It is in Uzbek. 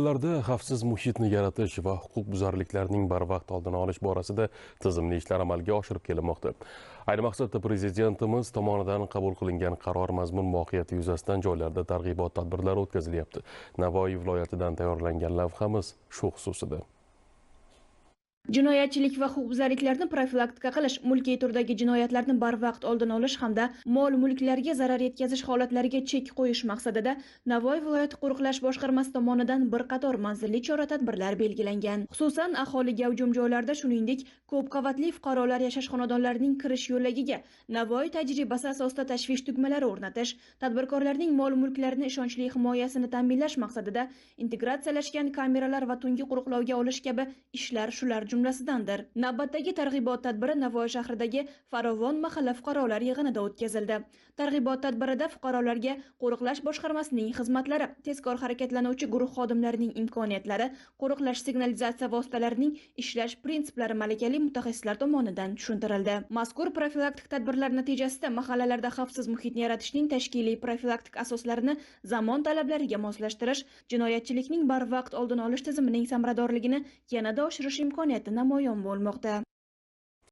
Mahallalarda xavfsiz muhitni yaratish va huquqbuzarliklarning barvaqt oldini olish borasida tizimli ishlar amalga oshirib kelinmoqda. Ayni maqsadda Prezidentimiz tomonidan qabul qilingan qaror mazmun mohiyati yuzasidan joylarda targ'ibot tadbirlari o'tkazilyapti. Navoiy viloyatidan tayyorlangan lavhamiz shu xususida. Jinoyatchilik va huquqbuzarliklarni profilaktika qilish, mulkiy turdagi jinoyatlarni barvaqt oldini olish hamda mol-mulklarga zarar yetkazish holatlariga chek qo'yish maqsadida Navoiy viloyati qo'riqlash boshqarmasi tomonidan bir qator manzilli chora-tadbirlar belgilangan. Xususan, aholiga hujum joylarda, shuningdek, ko'p qavatli fuqarolar yashash xonadonlarining kirish yo'lagiga Navoiy tajribasi asosida tashvish tugmalari o'rnatish, tadbirkorlarning mol-mulklarini ishonchli himoyasini ta'minlash maqsadida integratsiyalashgan kameralar va tungi qo'riqlovga olish kabi ishlar shular jumlasidandir. Navbatdagi targ'ibot tadbiri Navoiy shahridagi Farovon mahalla fuqarolar yig'inida o'tkazildi. Targ'ibot tadbirida fuqarolarga qo'riqlash boshqarmasining xizmatlari, tezkor harakatlanuvchi guruh xodimlarining imkoniyatlari, qo'riqlash signalizatsiya vositalarining ishlash prinsiplari malakali mutaxassislar tomonidan tushuntirildi. Mazkur profilaktik tadbirlar natijasida mahallalarda xavfsiz muhitni yaratishning tashkiliy profilaktik asoslarini zamon talablariga moslashtirish, jinoyatchilikning barvaqt oldini olish tizimining samaradorligini yanada oshirish imkoniyati namoyon bo'lmoqda.